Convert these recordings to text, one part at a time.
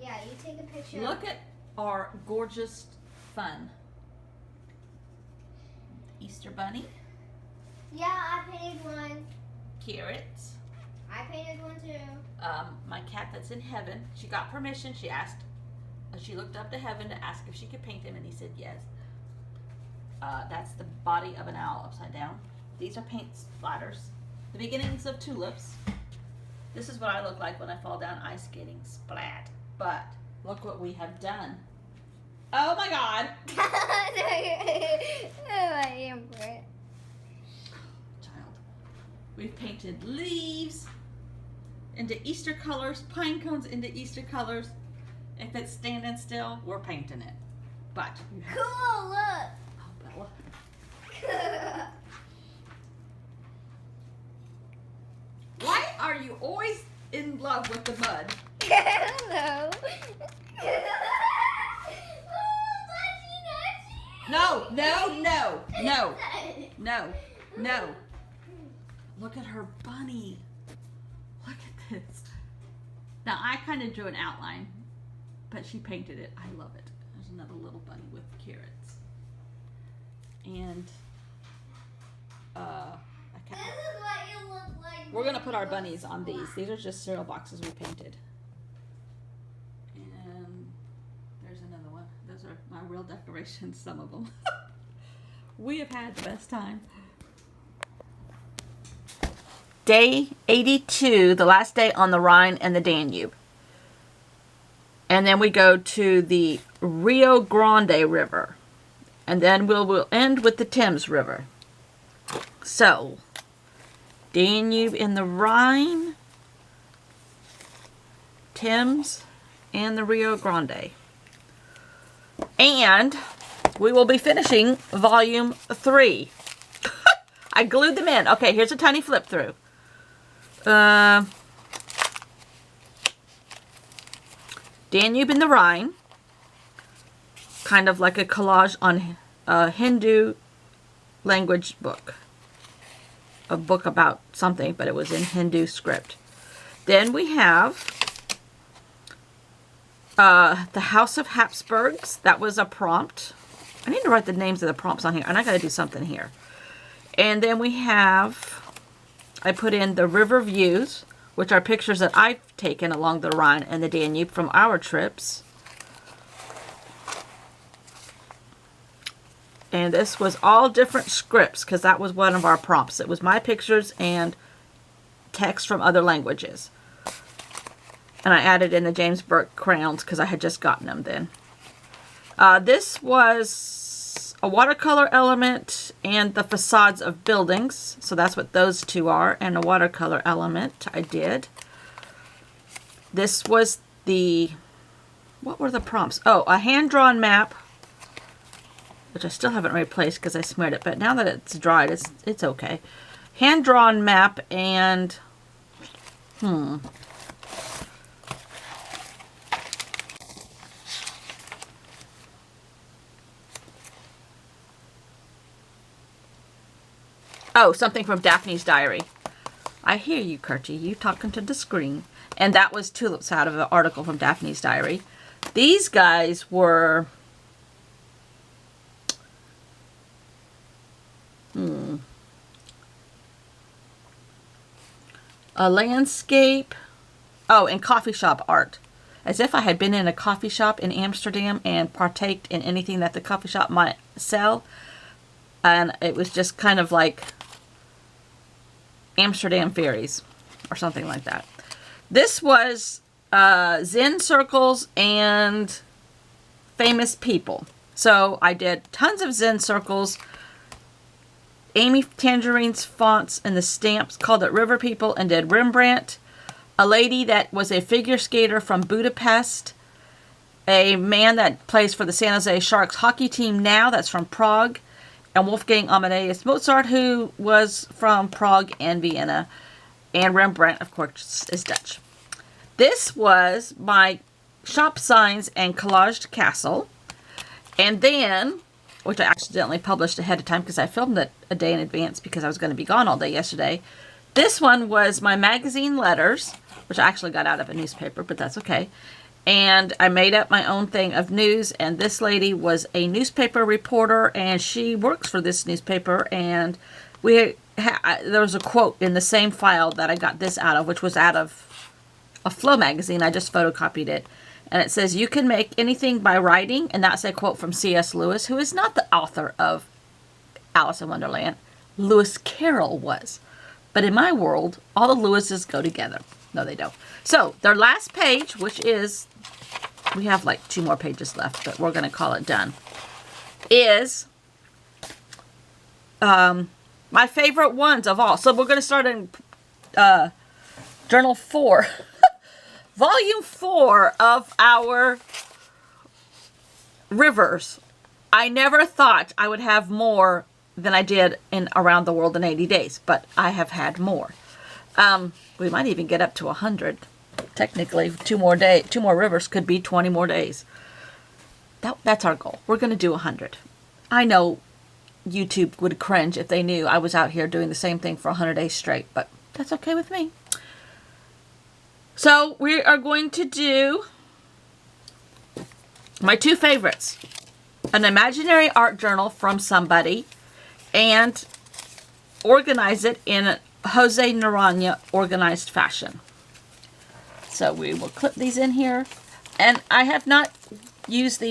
Yeah, you take a picture. Look at our gorgeous fun. Easter bunny. Yeah, I painted one. Carrots. I painted one too. My cat that's in heaven. She got permission. She asked. She looked up to heaven to ask if she could paint him, and he said yes. That's the body of an owl upside down. These are paint splatters. The beginnings of tulips. This is what I look like when I fall down ice skating. Splat. But look what we have done. Oh my God. Child. We've painted leaves into Easter colors, pine cones into Easter colors. If it's standing still, we're painting it. But Cool, look. Oh, Bella. Why are you always in love with the mud? Hello. No, no, no, no, no, no. Look at her bunny. Look at this. Now, I kind of drew an outline, but she painted it. I love it. There's another little bunny with carrots. And, This is what you look like. we're going to put our bunnies on these. These are just cereal boxes we painted. And there's another one. Those are my real decorations, some of them. We have had the best time. Day 82, the last day on the Rhine and the Danube. And then we go to the Rio Grande River. And then we'll end with the Thames River. So, Danube and the Rhine, Thames, and the Rio Grande. And we will be finishing volume 3. I glued them in. Okay, here's a tiny flip through. Danube and the Rhine. Kind of like a collage on a Hindu language book. A book about something, but it was in Hindu script. Then we have the House of Habsburgs. That was a prompt. I need to write the names of the prompts on here, and I got to do something here. And then we have, I put in the river views, which are pictures that I've taken along the Rhine and the Danube from our trips. And this was all different scripts because that was one of our prompts. It was my pictures and text from other languages. And I added in the James Burke crayons because I had just gotten them then. This was a watercolor element and the facades of buildings. So that's what those two are. And a watercolor element I did. This was the, what were the prompts? Oh, a hand-drawn map, which I still haven't replaced because I smeared it, but now that it's dried, it's okay. Hand-drawn map and, oh, something from Daphne's Diary. I hear you, Kirty. You talking to the screen. And that was tulips out of an article from Daphne's Diary. These guys were... a landscape. Oh, and coffee shop art. As if I had been in a coffee shop in Amsterdam and partaked in anything that the coffee shop might sell. And it was just kind of like Amsterdam fairies or something like that. This was Zen circles and famous people. So I did tons of Zen circles. Amy Tangerine's fonts and the stamps, called it River People, and did Rembrandt. A lady that was a figure skater from Budapest. A man that plays for the San Jose Sharks hockey team now, that's from Prague. And Wolfgang Amadeus Mozart, who was from Prague and Vienna. And Rembrandt, of course, is Dutch. This was my shop signs and collaged castle. And then, which I accidentally published ahead of time because I filmed it a day in advance because I was going to be gone all day yesterday. This one was my magazine letters, which I actually got out of a newspaper, but that's okay. and I made up my own thing of news, and this lady was a newspaper reporter, and she works for this newspaper, and there was a quote in the same file that I got this out of, which was out of a Flow magazine. I just photocopied it, and it says, "You can make anything by writing," and that's a quote from C.S. Lewis, who is not the author of Alice in Wonderland. Lewis Carroll was. But in my world, all the Lewises go together. No, they don't. So, their last page, which is, we have like 2 more pages left, but we're going to call it done, is my favorite ones of all. So, we're going to start in Journal 4. Volume 4 of our rivers. I never thought I would have more than I did in Around the World in 80 Days, but I have had more. We might even get up to 100. Technically, 2 more rivers could be 20 more days. That's our goal. We're going to do 100. I know YouTube would cringe if they knew I was out here doing the same thing for 100 days straight, but that's okay with me. So we are going to do my 2 favorites. An imaginary art journal from somebody, and organize it in Jose Naranja organized fashion. So we will clip these in here. And I have not used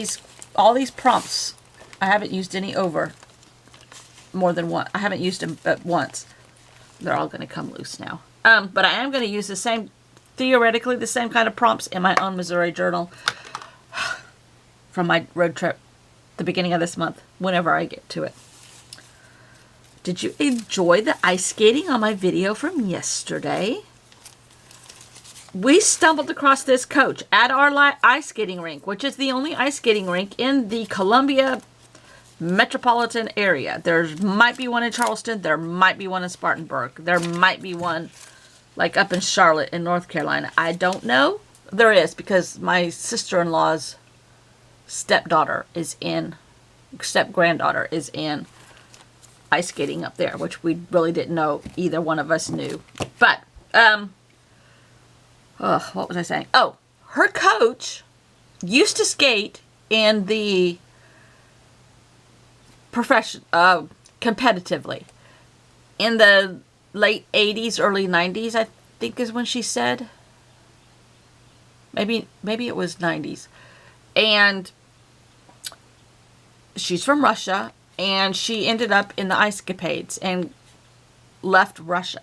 all these prompts. I haven't used any over more than one. I haven't used them but once. They're all going to come loose now. But I am going to use theoretically the same kind of prompts in my own Missouri journal from my road trip, the beginning of this month, whenever I get to it. Did you enjoy the ice skating on my video from yesterday? We stumbled across this coach at our ice skating rink, which is the only ice skating rink in the Columbia metropolitan area. There might be one in Charleston. There might be one in Spartanburg. There might be one like up in Charlotte in North Carolina. I don't know. There is, because my sister-in-law's step-granddaughter is in ice skating up there, which we really didn't know either one of us knew. But, what was I saying? Oh, her coach used to skate in the competitively. In the late 80s, early 90s, I think is when she said. Maybe it was 90s. And she's from Russia, and she ended up in the ice capades and left Russia.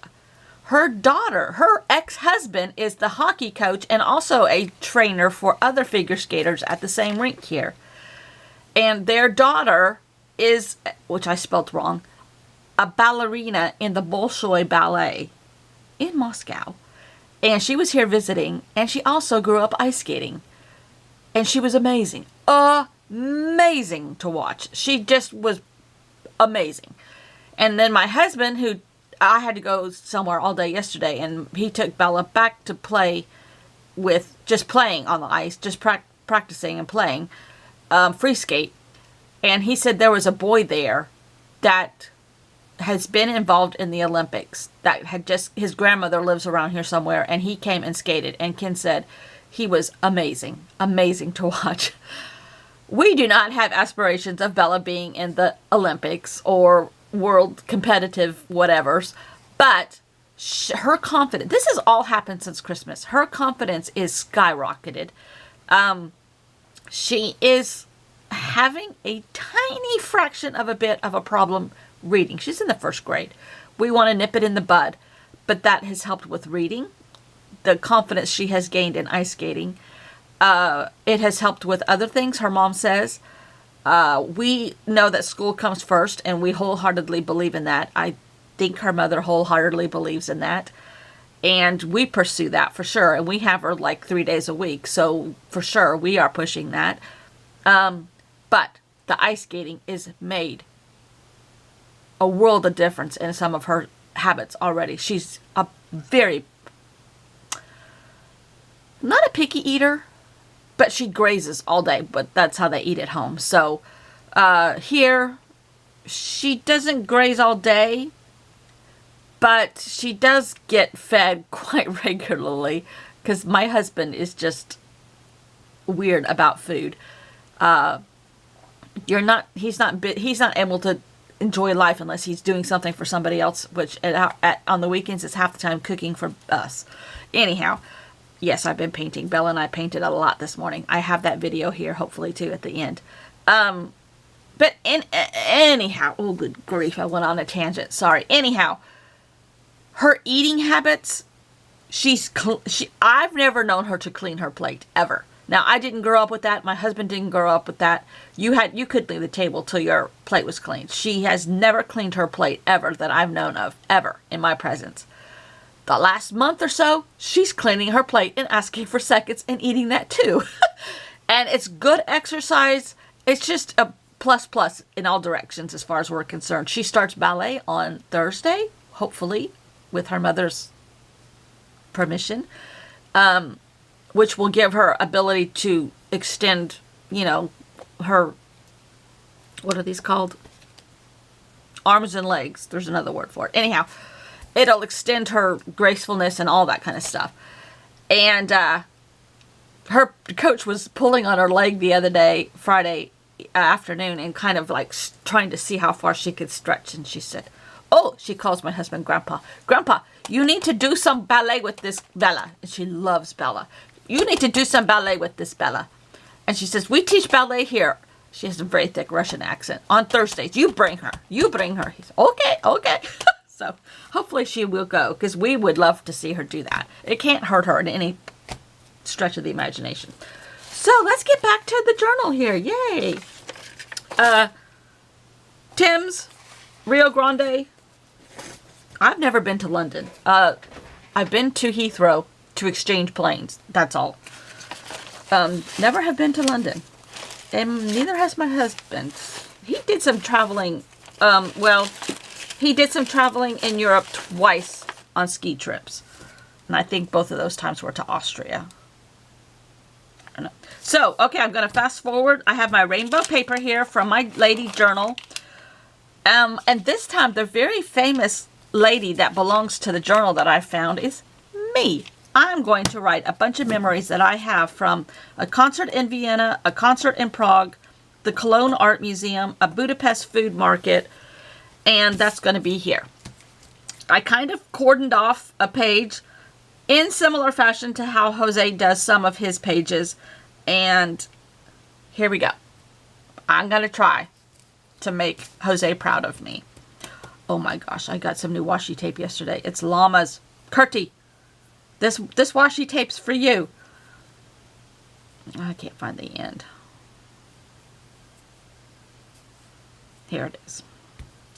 Her daughter, her ex-husband, is the hockey coach and also a trainer for other figure skaters at the same rink here. And their daughter is, which I spelled wrong, a ballerina in the Bolshoi Ballet in Moscow. And she was here visiting, and she also grew up ice skating. And she was amazing. Amazing to watch. She just was amazing. And then my husband, who I had to go somewhere all day yesterday, and he took Bella back to play with, just playing on the ice, just practicing and playing free skate. And he said there was a boy there that has been involved in the Olympics, that had just, his grandmother lives around here somewhere, and he came and skated. And Ken said he was amazing to watch. We do not have aspirations of Bella being in the Olympics or world competitive whatevers, but her confidence, this has all happened since Christmas. Her confidence is skyrocketed. She is having a tiny fraction of a bit of a problem reading. She's in the 1st grade. We want to nip it in the bud, but that has helped with reading. The confidence she has gained in ice skating. It has helped with other things, her mom says. We know that school comes first, and we wholeheartedly believe in that. I think her mother wholeheartedly believes in that. And we pursue that for sure. And we have her like 3 days a week. So for sure, we are pushing that. But the ice skating is made a world of difference in some of her habits already. She's a very, not a picky eater, but she grazes all day, but that's how they eat at home. So here, she doesn't graze all day, but she does get fed quite regularly, because my husband is just weird about food. He's not able to enjoy life unless he's doing something for somebody else, which on the weekends is half the time cooking for us. Anyhow, yes, I've been painting. Bella and I painted a lot this morning. I have that video here, hopefully, too, at the end. But anyhow, oh, good grief, I went on a tangent. Sorry. Anyhow, her eating habits, I've never known her to clean her plate, ever. Now, I didn't grow up with that. My husband didn't grow up with that. You could leave the table till your plate was cleaned. She has never cleaned her plate, ever, that I've known of, ever, in my presence. The last month or so, she's cleaning her plate and asking for seconds and eating that too. And it's good exercise. It's just a plus in all directions as far as we're concerned. She starts ballet on Thursday, hopefully, with her mother's permission, which will give her ability to extend, her, what are these called? Arms and legs. There's another word for it. Anyhow, it'll extend her gracefulness and all that kind of stuff. And her coach was pulling on her leg the other day, Friday afternoon, and kind of like trying to see how far she could stretch. And she said, "Oh," she calls my husband Grandpa. "Grandpa, you need to do some ballet with this Bella." And she loves Bella. "You need to do some ballet with this Bella." And she says, "We teach ballet here." She has a very thick Russian accent. "On Thursdays, you bring her. You bring her." He's okay. So hopefully she will go, because we would love to see her do that. It can't hurt her in any stretch of the imagination. So let's get back to the journal here. Yay. Tim's, Rio Grande. I've never been to London. I've been to Heathrow to exchange planes. That's all. Never have been to London. And neither has my husband. He did some traveling. He did some traveling in Europe twice on ski trips. And I think both of those times were to Austria. I don't know. So, okay, I'm going to fast forward. I have my rainbow paper here from my lady journal. And this time, the very famous lady that belongs to the journal that I found is me. I'm going to write a bunch of memories that I have from a concert in Vienna, a concert in Prague, the Cologne Art Museum, a Budapest food market, and that's going to be here. I kind of cordoned off a page in similar fashion to how Jose does some of his pages, and here we go. I'm going to try to make Jose proud of me. Oh my gosh, I got some new washi tape yesterday. It's llamas. Kurti, this washi tape's for you. I can't find the end. Here it is.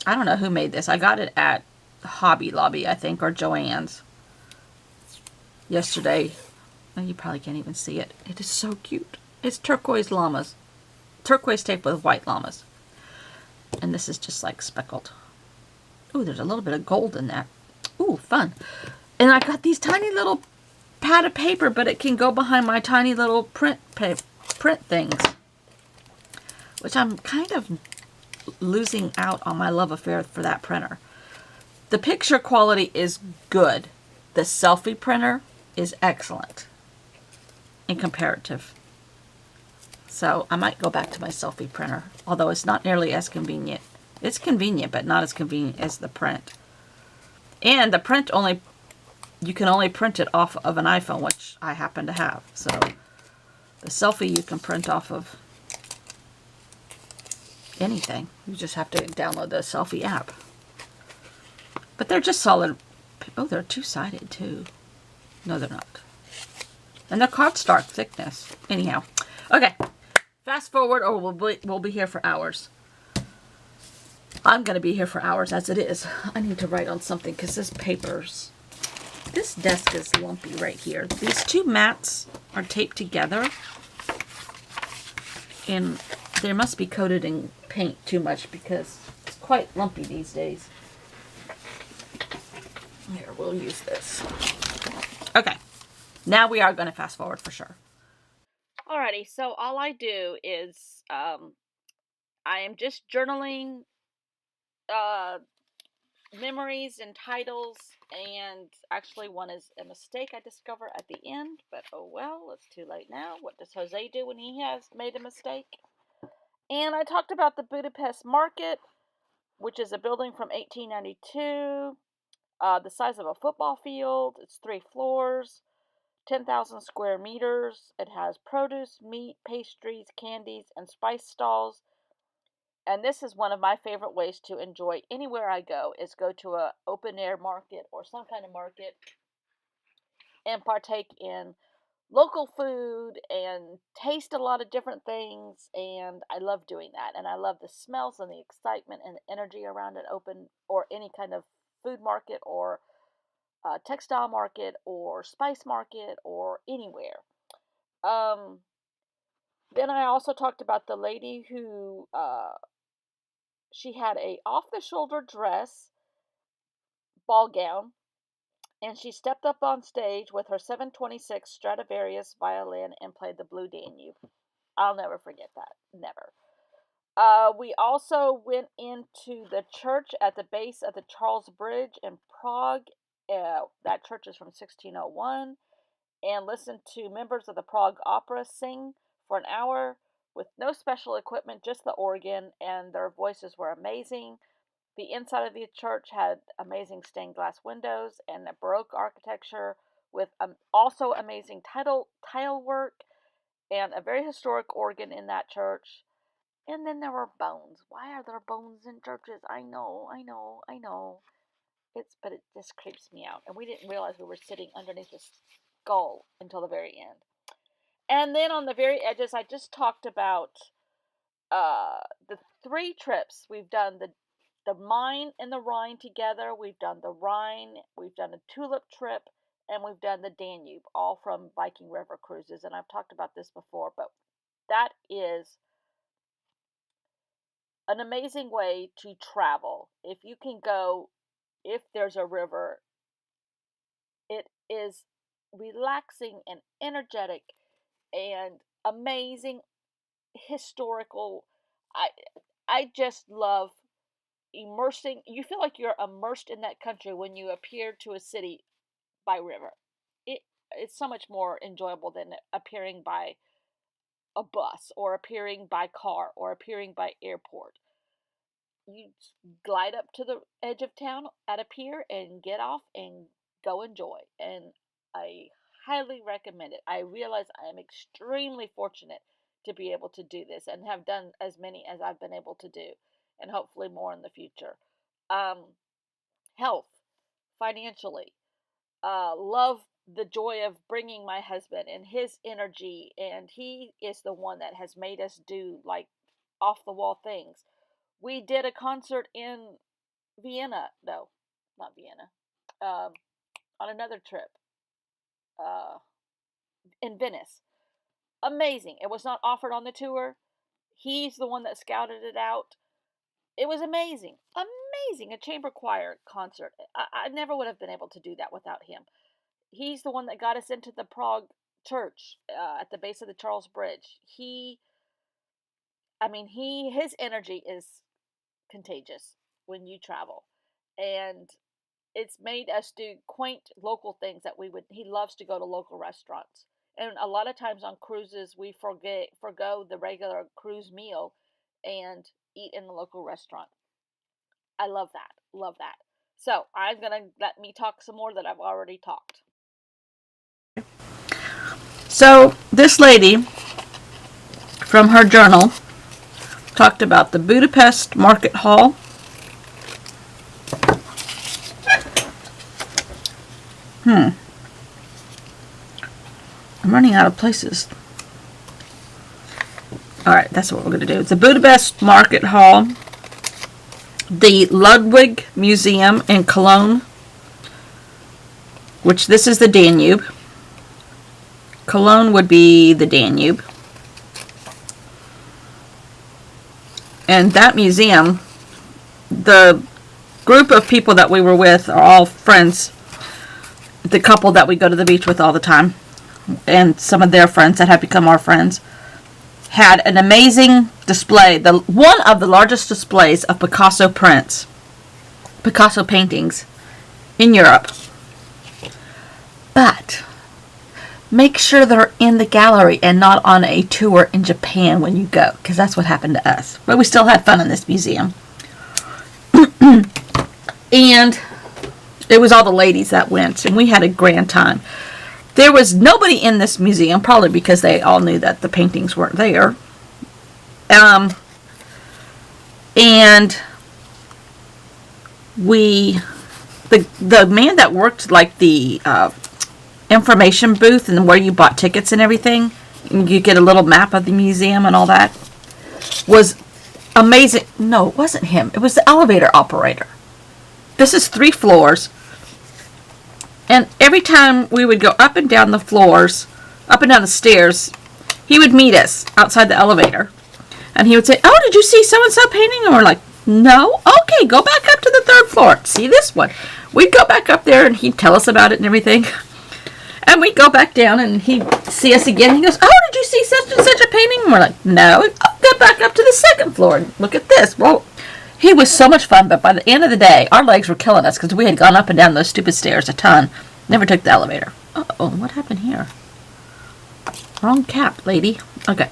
I don't know who made this. I got it at Hobby Lobby, I think, or Joann's yesterday. And you probably can't even see it. It is so cute. It's turquoise llamas. Turquoise tape with white llamas. And this is just like speckled. Ooh, there's a little bit of gold in that. Ooh, fun. And I got these tiny little pad of paper, but it can go behind my tiny little print things. Which I'm kind of losing out on my love affair for that printer. The picture quality is good. The selfie printer is excellent in comparative. So I might go back to my selfie printer, although it's not nearly as convenient. It's convenient, but not as convenient as the print. And the print you can only print it off of an iPhone, which I happen to have. So the selfie you can print off of anything. You just have to download the selfie app. But they're just solid. Oh, they're two-sided too. No, they're not. And they're cardstock thickness. Anyhow. Okay. Fast forward, or we'll be here for hours. I'm going to be here for hours as it is. I need to write on something because this desk is lumpy right here. These two mats are taped together. And they must be coated in paint too much because it's quite lumpy these days. Here, we'll use this. Okay. Now we are going to fast forward for sure. Alrighty, so all I do is I am just journaling memories and titles, and actually one is a mistake I discover at the end, but oh well, it's too late now. What does Jose do when he has made a mistake? And I talked about the Budapest Market, which is a building from 1892, the size of a football field. It's 3 floors, 10,000 square meters. It has produce, meat, pastries, candies, and spice stalls. And this is one of my favorite ways to enjoy anywhere I go, is go to a open air market or some kind of market and partake in local food and taste a lot of different things. And I love doing that. And I love the smells and the excitement and the energy around an open or any kind of food market or textile market or spice market or anywhere. Then I also talked about the lady who she had a off-the-shoulder dress, ball gown, and she stepped up on stage with her 726 Stradivarius violin and played the Blue Danube. I'll never forget that. Never. We also went into the church at the base of the Charles Bridge in Prague. That church is from 1601. And listened to members of the Prague Opera sing for an hour with no special equipment, just the organ, and their voices were amazing. The inside of the church had amazing stained glass windows and a Baroque architecture with also amazing tile work and a very historic organ in that church. And then there were bones. Why are there bones in churches? I know. But it just creeps me out. And we didn't realize we were sitting underneath a skull until the very end. And then on the very edges, I just talked about the 3 trips. We've done the Main and the Rhine together. We've done the Rhine. We've done a tulip trip. And we've done the Danube, all from Viking River Cruises. And I've talked about this before, but that is an amazing way to travel. If you can go, if there's a river, it is relaxing and energetic and amazing historical. I just love immersing. You feel like you're immersed in that country when you appear to a city by river. It's so much more enjoyable than appearing by a bus or appearing by car or appearing by airport. You glide up to the edge of town at a pier and get off and go enjoy. And I highly recommend it. I realize I am extremely fortunate to be able to do this and have done as many as I've been able to do, and hopefully more in the future. Health, financially, love the joy of bringing my husband and his energy, and he is the one that has made us do like off the wall things. We did a concert in Vienna, no, not Vienna, on another trip, in Venice. Amazing. It was not offered on the tour. He's the one that scouted it out. It was amazing. Amazing. A chamber choir concert. I never would have been able to do that without him. He's the one that got us into the Prague church at the base of the Charles Bridge. His energy is contagious when you travel. And it's made us do quaint local things that he loves to go to local restaurants. And a lot of times on cruises, we forgo the regular cruise meal and eat in the local restaurant. I love that. Love that. So I'm going to let me talk some more that I've already talked. So this lady, from her journal, talked about the Budapest Market Hall. I'm running out of places. Alright, that's what we're going to do. It's the Budapest Market Hall, the Ludwig Museum in Cologne, which this is the Danube. Cologne would be the Danube. And that museum, the group of people that we were with are all friends. The couple that we go to the beach with all the time, and some of their friends that have become our friends, had an amazing display. One of the largest displays of Picasso prints Picasso paintings in Europe. But make sure they're in the gallery and not on a tour in Japan when you go, because that's what happened to us. But we still had fun in this museum. And it was all the ladies that went, and we had a grand time. There was nobody in this museum, probably because they all knew that the paintings weren't there. And the man that worked like the information booth and where you bought tickets and everything, and you get a little map of the museum and all that, was amazing. No, it wasn't him. It was the elevator operator. This is 3 floors. And every time we would go up and down the floors, up and down the stairs, he would meet us outside the elevator. And he would say, "Oh, did you see so-and-so painting?" And we're like, "No." "Okay, go back up to the 3rd floor. See this one." We'd go back up there and he'd tell us about it and everything. And we'd go back down and he'd see us again. He goes, "Oh, did you see such and such a painting?" And we're like, "No." Go back up to the 2nd floor and look at this. Well, he was so much fun, but by the end of the day, our legs were killing us because we had gone up and down those stupid stairs a ton. Never took the elevator. Uh-oh, what happened here? Wrong cap, lady. Okay.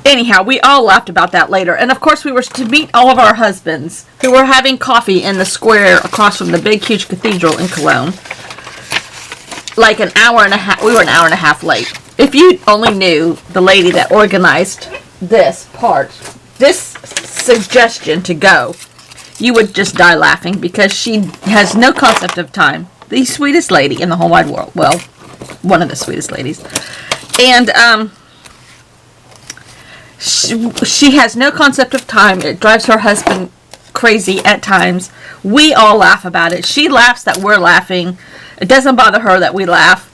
Anyhow, we all laughed about that later. And of course, we were to meet all of our husbands who were having coffee in the square across from the big, huge cathedral in Cologne. Like an hour and a half. We were an hour and a half late. If you only knew the lady that organized this part, this suggestion to go, you would just die laughing because she has no concept of time. The sweetest lady in the whole wide world. Well, one of the sweetest ladies. And she has no concept of time. It drives her husband crazy at times. We all laugh about it. She laughs that we're laughing. It doesn't bother her that we laugh.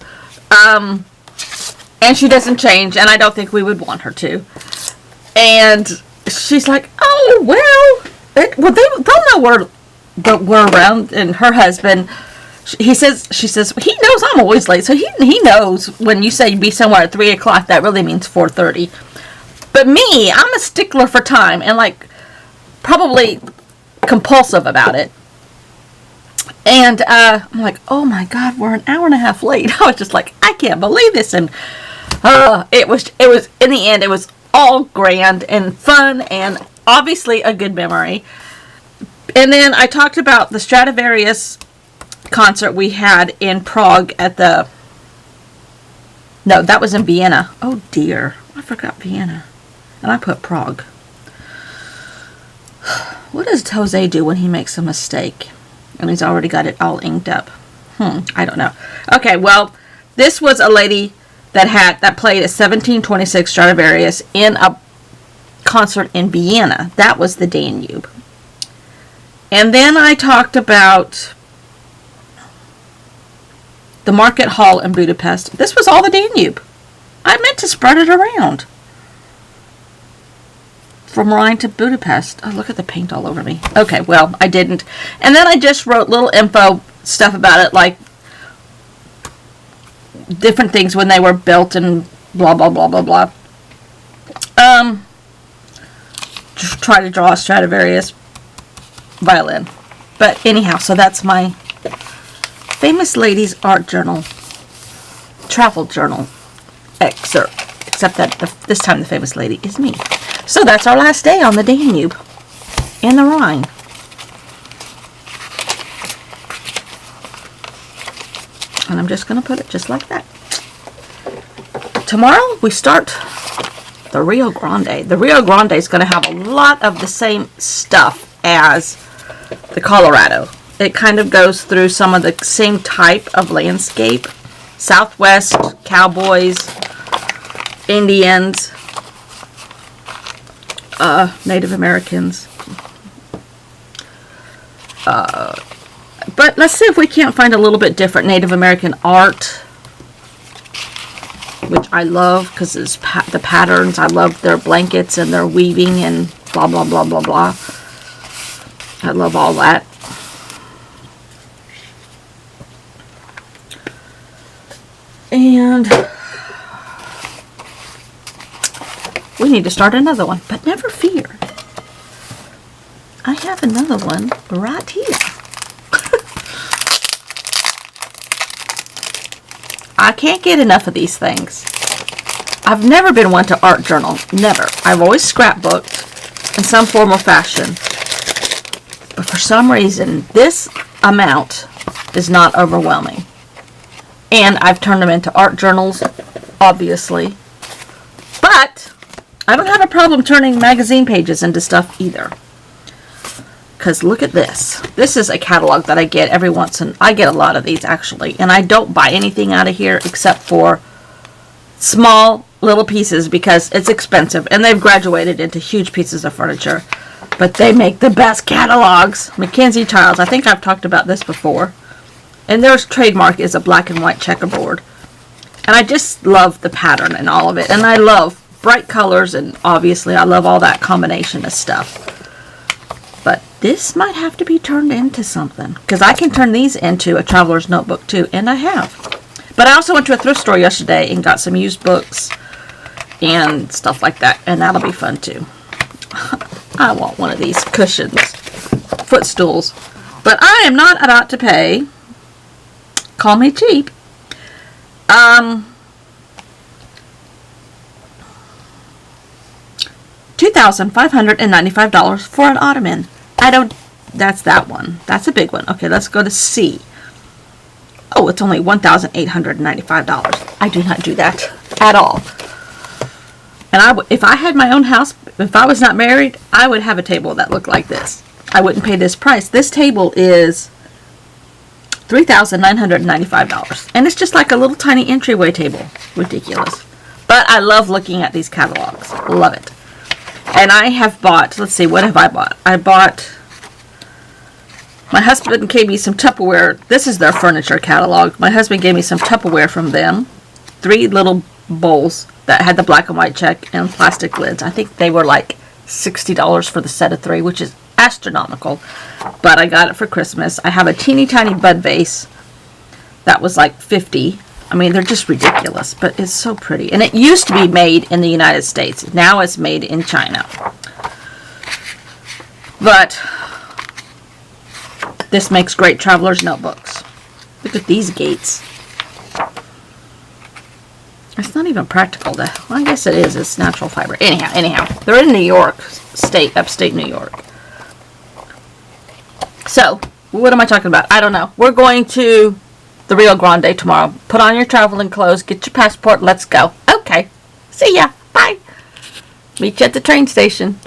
And she doesn't change, and I don't think we would want her to. And she's like, "Oh, well, they'll know we're around." And her husband, she says, he knows I'm always late, so he knows when you say be somewhere at 3 o'clock, that really means 4:30. But me, I'm a stickler for time, and like probably compulsive about it. And I'm like, "Oh my God, we're an hour and a half late." I was just like, I can't believe this. And it was in the end, it was all grand and fun and obviously a good memory. And then I talked about the Stradivarius concert we had in Prague no, that was in Vienna. Oh dear, I forgot Vienna. And I put Prague. What does Jose do when he makes a mistake? And he's already got it all inked up. I don't know. Okay, well, this was a lady that played a 1726 Stradivarius in a concert in Vienna. That was the Danube. And then I talked about the Market Hall in Budapest. This was all the Danube. I meant to spread it around. From Rhine to Budapest. Oh, look at the paint all over me. Okay, well, I didn't. And then I just wrote little info stuff about it, like different things when they were built and blah, blah, blah, blah, blah. Just try to draw a Stradivarius violin. But anyhow, so that's my Famous Ladies Art Journal, travel journal excerpt. Except that this time the famous lady is me. So that's our last day on the Danube and the Rhine. And I'm just going to put it just like that. Tomorrow we start the Rio Grande. The Rio Grande is going to have a lot of the same stuff as the Colorado. It kind of goes through some of the same type of landscape. Southwest, cowboys, Indians, Native Americans. But let's see if we can't find a little bit different Native American art, which I love because it's the patterns. I love their blankets and their weaving and blah, blah, blah, blah, blah. I love all that. And we need to start another one, but never fear. I have another one right here. I can't get enough of these things. I've never been one to art journal. Never. I've always scrapbooked in some form or fashion. But for some reason, this amount is not overwhelming. And I've turned them into art journals, obviously. But I don't have a problem turning magazine pages into stuff either. Because look at this. This is a catalog that I get every once in... I get a lot of these, actually. And I don't buy anything out of here except for small little pieces because it's expensive. And they've graduated into huge pieces of furniture. But they make the best catalogs. Mackenzie Tiles. I think I've talked about this before. And their trademark is a black and white checkerboard. And I just love the pattern and all of it. And I love bright colors. And obviously I love all that combination of stuff. But this might have to be turned into something. Because I can turn these into a traveler's notebook too. And I have. But I also went to a thrift store yesterday and got some used books and stuff like that. And that'll be fun too. I want one of these cushions. Footstools. But I am not about to pay. Call me cheap. $2,595 for an ottoman. That's that one. That's a big one. Okay, let's go to C. Oh, it's only $1,895. I do not do that at all. And if I had my own house, if I was not married, I would have a table that looked like this. I wouldn't pay this price. This table is $3,995. And it's just like a little tiny entryway table. Ridiculous. But I love looking at these catalogs. Love it. And I have bought, let's see, what have I bought? I bought, my husband gave me some Tupperware. This is their furniture catalog. My husband gave me some Tupperware from them. 3 little bowls that had the black and white check and plastic lids. I think they were like $60 for the set of 3, which is astronomical. But I got it for Christmas. I have a teeny tiny bud vase that was like $50. I mean, they're just ridiculous, but it's so pretty. And it used to be made in the United States. Now it's made in China. But this makes great traveler's notebooks. Look at these gates. It's not even practical. Well, I guess it is. It's natural fiber. Anyhow. They're in New York State, upstate New York. So, what am I talking about? I don't know. We're going to the Rio Grande tomorrow. Put on your traveling clothes. Get your passport. Let's go. Okay. See ya. Bye. Meet you at the train station.